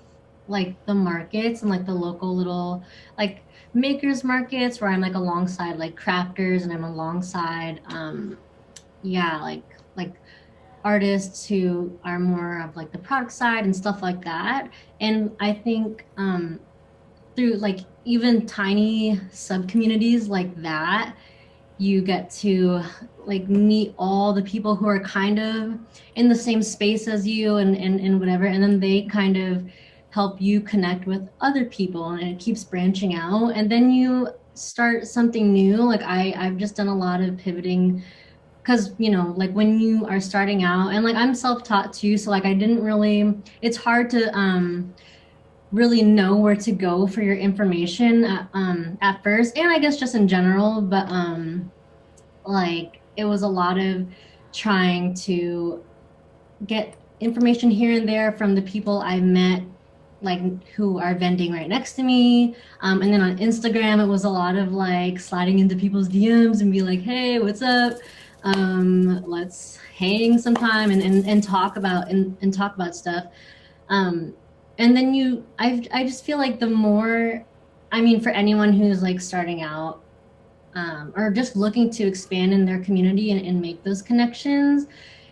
like the markets and like the local little like makers markets where I'm like alongside like crafters, and I'm alongside like artists who are more of like the product side and stuff like that. And I think through like even tiny sub communities like that, you get to like meet all the people who are kind of in the same space as you and whatever, and then they kind of help you connect with other people, and it keeps branching out, and then you start something new. Like I've just done a lot of pivoting, because like when you are starting out, and like I'm self-taught too, so like it's hard to really know where to go for your information at first, and I guess just in general, but like it was a lot of trying to get information here and there from the people I met, like who are vending right next to me, and then on Instagram it was a lot of like sliding into people's DMs and be like, hey, what's up, let's hang sometime and talk about and talk about stuff, and then I just feel like the more, I mean, for anyone who's like starting out or just looking to expand in their community and make those connections,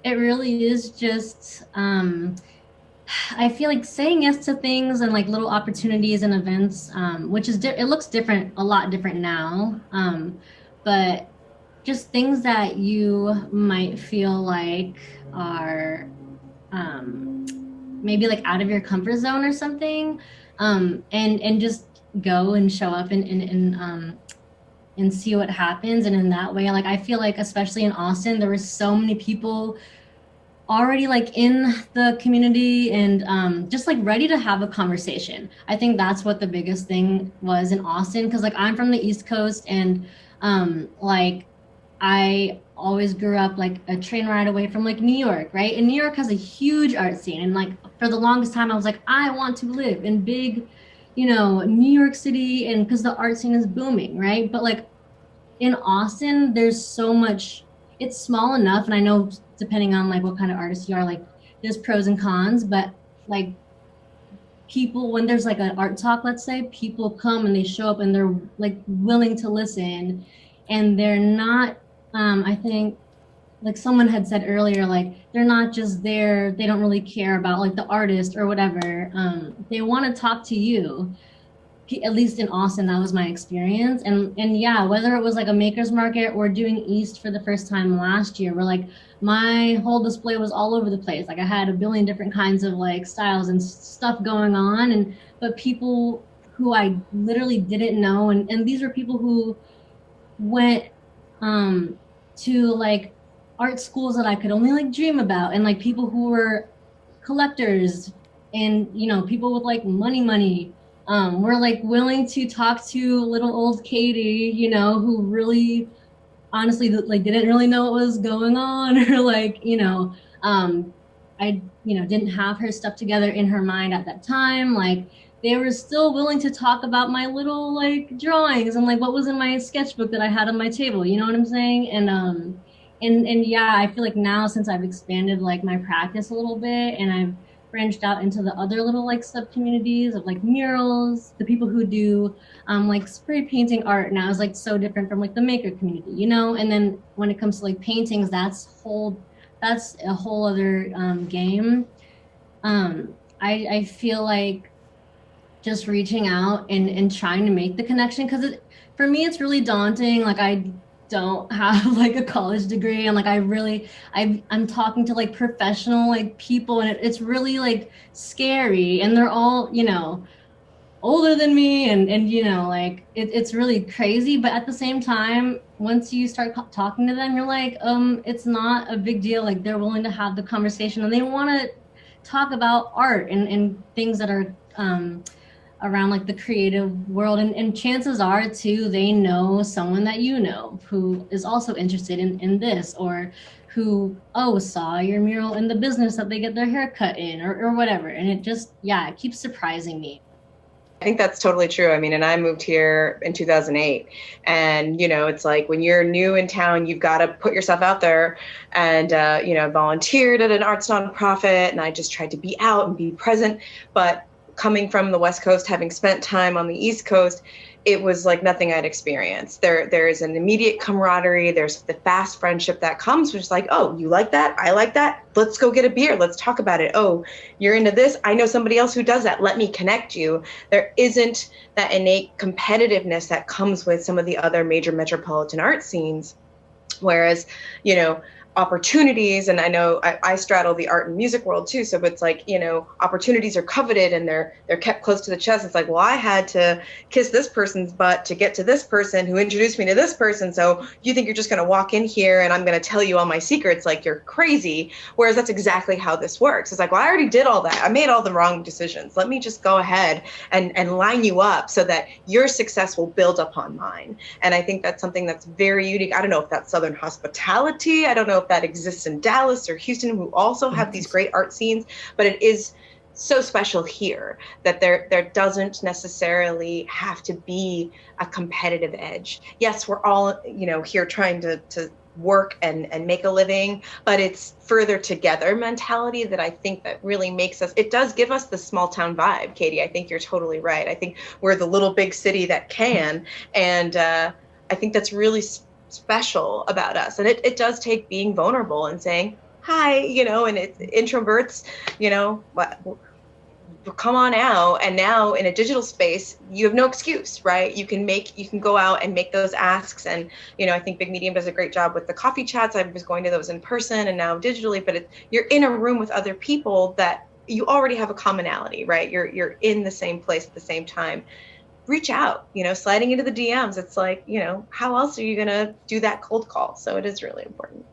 it really is just I feel like saying yes to things and like little opportunities and events, which is it looks different, a lot different now, but just things that you might feel like are maybe like out of your comfort zone or something, and just go and show up and see what happens. And in that way, like I feel like especially in Austin, there were so many people already like in the community and just like ready to have a conversation. I think that's what the biggest thing was in Austin, because like I'm from the East Coast, and like I always grew up like a train ride away from like New York, right? And New York has a huge art scene, and like for the longest time I was like, I want to live in big, New York City, and because the art scene is booming, right? But like in Austin, there's so much, it's small enough, and I know depending on like what kind of artist you are, like there's pros and cons, but like people, when there's like an art talk, let's say, people come and they show up and they're like willing to listen, and they're not I think like someone had said earlier, like they're not just there, they don't really care about like the artist or whatever, they want to talk to you. At least in Austin, that was my experience. And yeah, whether it was like a maker's market or doing East for the first time last year, where like my whole display was all over the place. Like I had a billion different kinds of like styles and stuff going on, but people who I literally didn't know, and these were people who went to like art schools that I could only like dream about, and like people who were collectors, and you know, people with like money were like willing to talk to little old Katie, you know, who really honestly like didn't really know what was going on, or like, you know, I, you know, didn't have her stuff together in her mind at that time. Like they were still willing to talk about my little like drawings and like what was in my sketchbook that I had on my table, you know what I'm saying? And yeah, I feel like now, since I've expanded like my practice a little bit, and I've branched out into the other little like sub communities of like murals, the people who do like spray painting art now is like so different from like the maker community, you know? And then when it comes to like paintings, that's a whole other game. I feel like just reaching out and trying to make the connection, because for me it's really daunting. Like I don't have like a college degree, and like I'm talking to like professional like people, and it's really like scary, and they're all, you know, older than me, and you know, like it's really crazy. But at the same time, once you start talking to them, you're like, it's not a big deal. Like they're willing to have the conversation, and they want to talk about art and things that are around like the creative world, and chances are too, they know someone that you know who is also interested in this, or who saw your mural in the business that they get their hair cut in, or whatever. And it just, yeah, it keeps surprising me. I think that's totally true. I mean, and I moved here in 2008, and you know, it's like when you're new in town, you've got to put yourself out there. And you know, I volunteered at an arts nonprofit, and I just tried to be out and be present. But coming from the West Coast, having spent time on the East Coast, it was like nothing I'd experienced. There is an immediate camaraderie. There's the fast friendship that comes, which is like, oh, you like that? I like that. Let's go get a beer. Let's talk about it. Oh, you're into this? I know somebody else who does that. Let me connect you. There isn't that innate competitiveness that comes with some of the other major metropolitan art scenes. Whereas, you know, opportunities, and I know I straddle the art and music world too, so it's like, you know, opportunities are coveted and they're kept close to the chest. It's like, well, I had to kiss this person's butt to get to this person who introduced me to this person, so you think you're just going to walk in here and I'm going to tell you all my secrets? Like, you're crazy. Whereas that's exactly how this works. It's like, well, I already did all that. I made all the wrong decisions. Let me just go ahead and line you up so that your success will build upon mine. And I think that's something that's very unique. I don't know if that's Southern hospitality. I don't know if that exists in Dallas or Houston, who also have these great art scenes, but it is so special here that there doesn't necessarily have to be a competitive edge. Yes, we're all, you know, here trying to work and make a living, but it's further together mentality that I think that really makes us, it does give us the small town vibe. Katie, I think you're totally right. I think we're the little big city that can, and I think that's really special about us. And it does take being vulnerable and saying hi, you know, and it's introverts, you know, come on out. And now in a digital space, you have no excuse, right? You can go out and make those asks. And, you know, I think Big Medium does a great job with the coffee chats. I was going to those in person and now digitally, but you're in a room with other people that you already have a commonality, right? You're in the same place at the same time. Reach out, you know, sliding into the DMs. It's like, you know, how else are you going to do that cold call? So it is really important.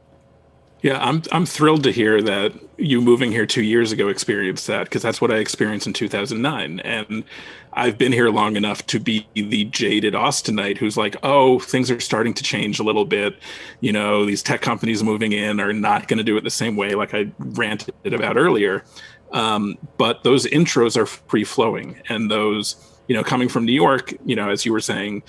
Yeah, I'm thrilled to hear that you moving here 2 years ago experienced that, because that's what I experienced in 2009. And I've been here long enough to be the jaded Austinite who's like, oh, things are starting to change a little bit. You know, these tech companies moving in are not going to do it the same way, like I ranted about earlier. But those intros are free flowing, and those, you know, coming from New York, you know, as you were saying,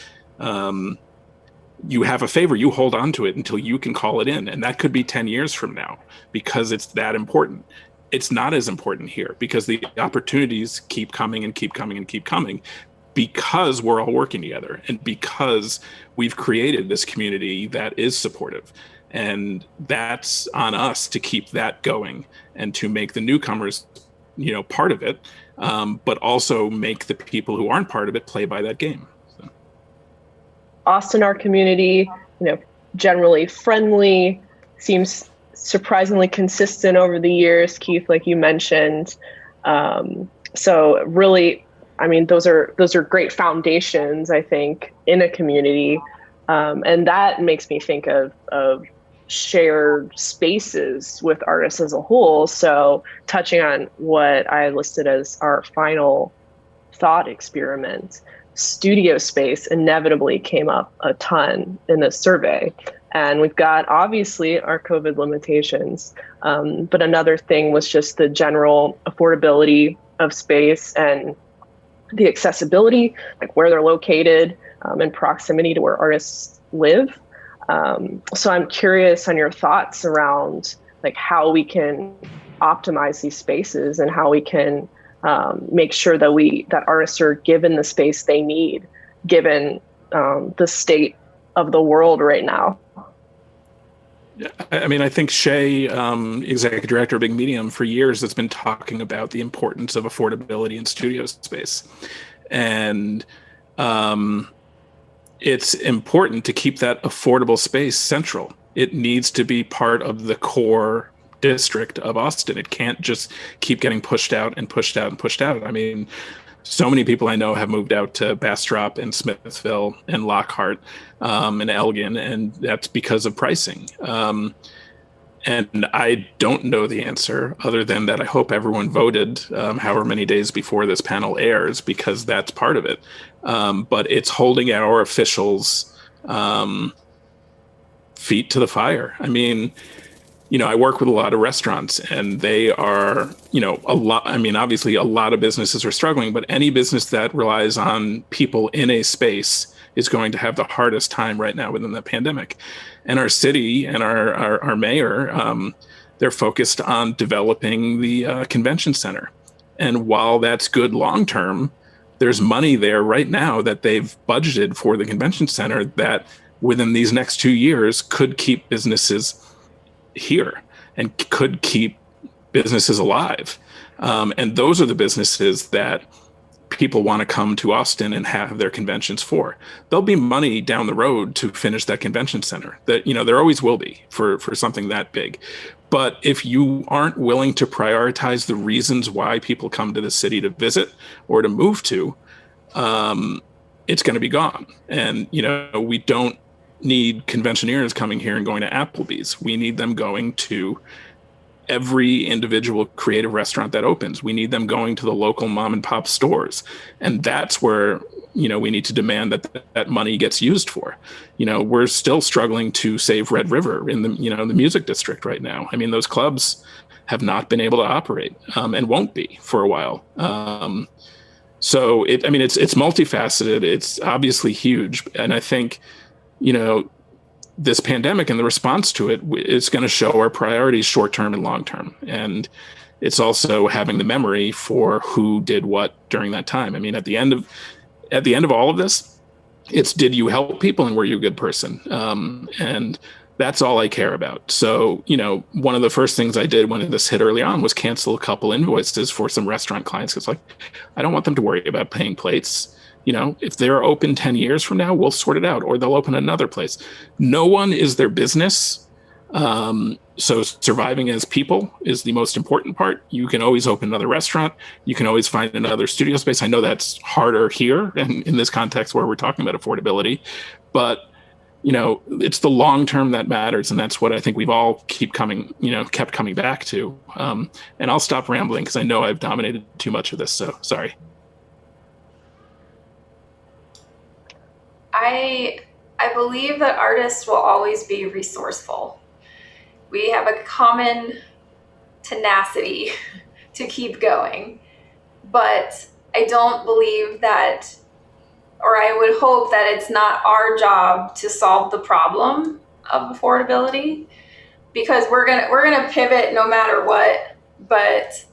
you have a favor, you hold on to it until you can call it in. And that could be 10 years from now, because it's that important. It's not as important here because the opportunities keep coming and keep coming and keep coming, because we're all working together and because we've created this community that is supportive. And that's on us to keep that going and to make the newcomers, you know, part of it, but also make the people who aren't part of it play by that game. So. Austin art community, you know, generally friendly, seems surprisingly consistent over the years, Keith, like you mentioned. So really, I mean, those are great foundations, I think, in a community. And that makes me think of shared spaces with artists as a whole. So touching on what I listed as our final thought experiment, studio space inevitably came up a ton in this survey. And we've got obviously our COVID limitations, but another thing was just the general affordability of space and the accessibility, like where they're located, in proximity to where artists live. So I'm curious on your thoughts around like how we can optimize these spaces and how we can make sure that artists are given the space they need, given the state of the world right now. Yeah, I mean, I think Shay, executive director of Big Medium, for years has been talking about the importance of affordability in studio space. And it's important to keep that affordable space central. It needs to be part of the core district of Austin. It can't just keep getting pushed out and pushed out and pushed out. I mean, so many people I know have moved out to Bastrop and Smithville and Lockhart and Elgin, and that's because of pricing. And I don't know the answer other than that I hope everyone voted however many days before this panel airs, because that's part of it. But it's holding our officials' feet to the fire. I mean, you know, I work with a lot of restaurants and they are, you know, obviously a lot of businesses are struggling, but any business that relies on people in a space is going to have the hardest time right now within the pandemic. And our city and our mayor, they're focused on developing the convention center. And while that's good long-term, there's money there right now that they've budgeted for the convention center that within these next 2 years could keep businesses here and could keep businesses alive. And those are the businesses that people want to come to Austin and have their conventions for. There'll be money down the road to finish that convention center. That, you know, there always will be for something that big. But if you aren't willing to prioritize the reasons why people come to the city to visit or to move to, it's going to be gone. And, you know, we don't need conventioneers coming here and going to Applebee's. We need them going to every individual creative restaurant that opens. We need them going to the local mom and pop stores. And that's where, you know, we need to demand that money gets used for. You know, we're still struggling to save Red River in the, you know, the music district right now. I mean, those clubs have not been able to operate and won't be for a while. So it's multifaceted. It's obviously huge. And I think, you know, this pandemic and the response to it is going to show our priorities short-term and long-term. And it's also having the memory for who did what during that time. I mean, at the end of all of this, it's, did you help people and were you a good person? And that's all I care about. So, you know, one of the first things I did when this hit early on was cancel a couple invoices for some restaurant clients. It's like, I don't want them to worry about paying plates. You know, if they're open 10 years from now, we'll sort it out, or they'll open another place. No one is their business. So surviving as people is the most important part. You can always open another restaurant. You can always find another studio space. I know that's harder here and in this context where we're talking about affordability, but you know, it's the long term that matters. And that's what I think we've all kept coming back to. And I'll stop rambling because I know I've dominated too much of this. So sorry. I believe that artists will always be resourceful. We have a common tenacity to keep going, but I don't believe that, or I would hope that it's not our job to solve the problem of affordability, because we're gonna pivot no matter what. But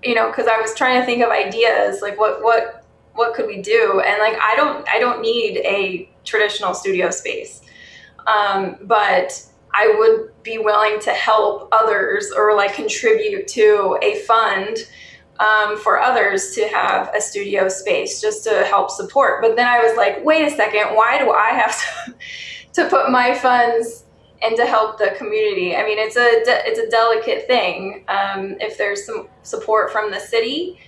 you know, because I was trying to think of ideas like what could we do? And like, I don't need a traditional studio space, but I would be willing to help others or like contribute to a fund for others to have a studio space just to help support. But then I was like, wait a second, why do I have to put my funds and to help the community? I mean, it's a delicate thing. If there's some support from the city,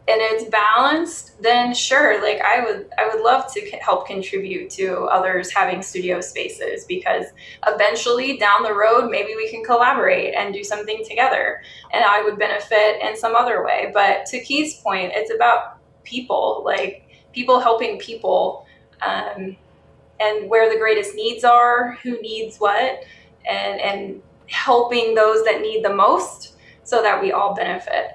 and it's balanced, then sure, like I would love to help contribute to others having studio spaces, because eventually down the road maybe we can collaborate and do something together and I would benefit in some other way. But to Keith's point, it's about people, like people helping people, and where the greatest needs are, who needs what, and helping those that need the most so that we all benefit.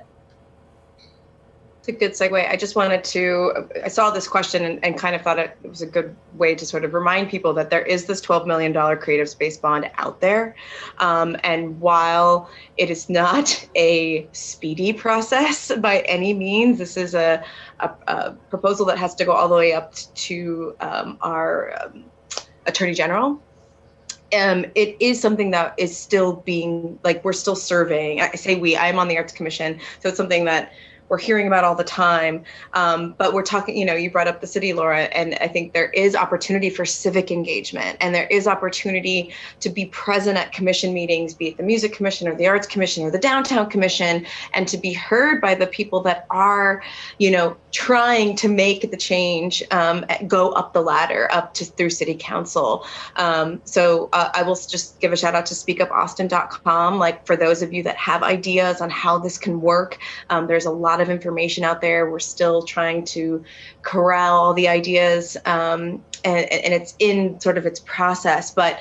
It's a good segue. I just wanted to, I saw this question and kind of thought it was a good way to sort of remind people that there is this $12 million creative space bond out there. And while it is not a speedy process by any means, this is a proposal that has to go all the way up to our Attorney General. It is something that is still being, like, we're still surveying. I say we, I'm on the Arts Commission, so it's something that we're hearing about all the time. But we're talking, you brought up the city, Laura, and I think there is opportunity for civic engagement, and there is opportunity to be present at commission meetings, be it the Music Commission or the Arts Commission or the Downtown Commission, and to be heard by the people that are, trying to make the change, go up the ladder, up to through city council. So I will just give a shout out to speakupaustin.com. Like, for those of you that have ideas on how this can work, there's a lot of information out there. We're still trying to corral all the ideas, and it's in sort of its process. But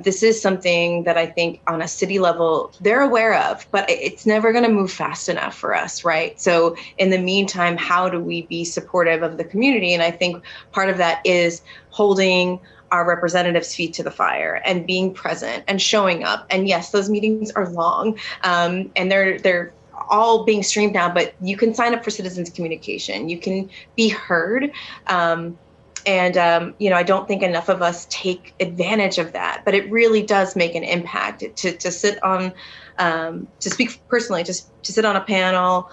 this is something that I think on a city level they're aware of, but it's never going to move fast enough for us, right? So in the meantime, how do we be supportive of the community? And I think part of that is holding our representatives' feet to the fire and being present and showing up. And yes, those meetings are long, and they're all being streamed now, but you can sign up for citizens communication. You can be heard. I don't think enough of us take advantage of that, but it really does make an impact to sit on, to speak personally, just to sit on a panel,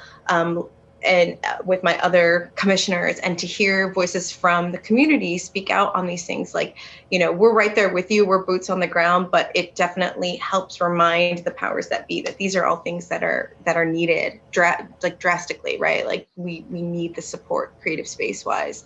and with my other commissioners, and to hear voices from the community speak out on these things. Like, we're right there with you, we're boots on the ground, but it definitely helps remind the powers that be that these are all things that are needed drastically, right? Like we need the support creative space wise.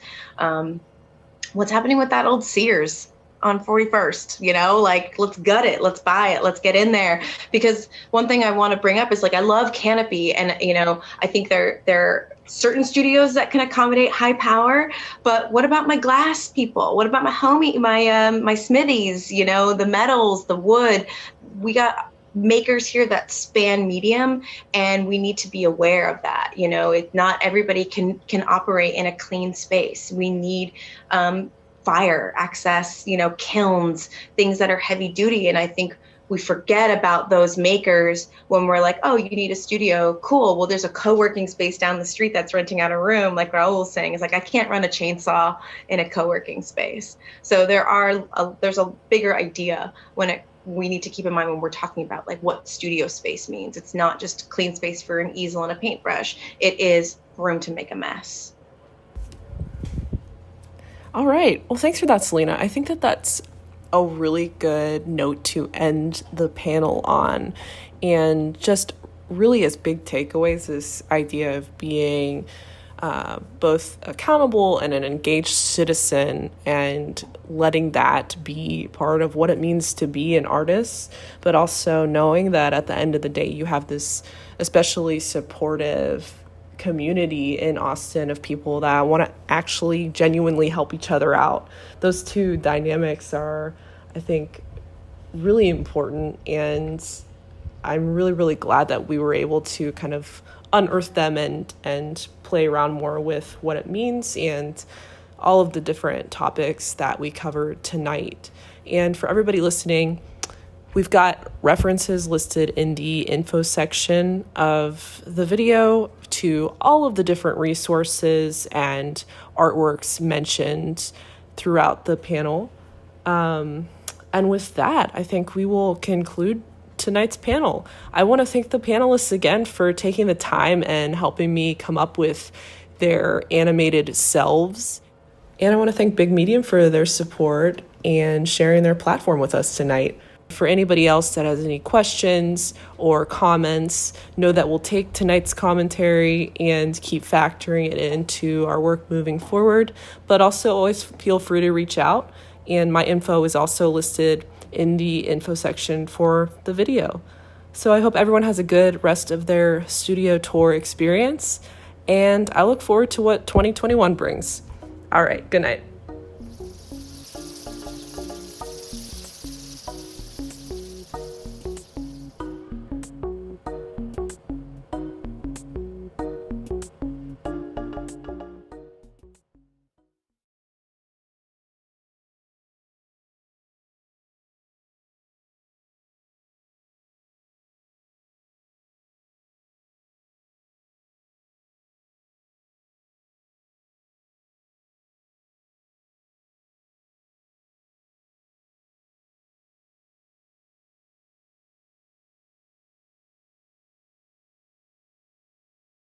What's happening with that old Sears on 41st, like, let's gut it, let's buy it, let's get in there. Because one thing I want to bring up is, like, I love Canopy, and I think there are certain studios that can accommodate high power, but what about my glass people? What about my smithies, the metals, the wood? We got makers here that span medium, and we need to be aware of that. Not everybody can operate in a clean space. We need fire access, kilns, things that are heavy duty. And I think we forget about those makers when we're like, oh, you need a studio. Cool. Well, there's a co-working space down the street that's renting out a room. Like Raul was saying, it's like, I can't run a chainsaw in a co-working space. So there's a bigger idea we need to keep in mind when we're talking about, like, what studio space means. It's not just clean space for an easel and a paintbrush. It is room to make a mess. All right. Well, thanks for that, Selena. I think that's a really good note to end the panel on. And just really, as big takeaways, this idea of being both accountable and an engaged citizen, and letting that be part of what it means to be an artist, but also knowing that at the end of the day, you have this especially supportive community in Austin of people that want to actually genuinely help each other out. Those two dynamics are, I think, really important, and I'm really, really glad that we were able to kind of unearth them and play around more with what it means and all of the different topics that we covered tonight. And for everybody listening, we've got references listed in the info section of the video to all of the different resources and artworks mentioned throughout the panel. And with that, I think we will conclude tonight's panel. I want to thank the panelists again for taking the time and helping me come up with their animated selves. And I want to thank Big Medium for their support and sharing their platform with us tonight. For anybody else that has any questions or comments, know that we'll take tonight's commentary and keep factoring it into our work moving forward, but also always feel free to reach out. And my info is also listed in the info section for the video. So I hope everyone has a good rest of their studio tour experience, and I look forward to what 2021 brings. All right, good night.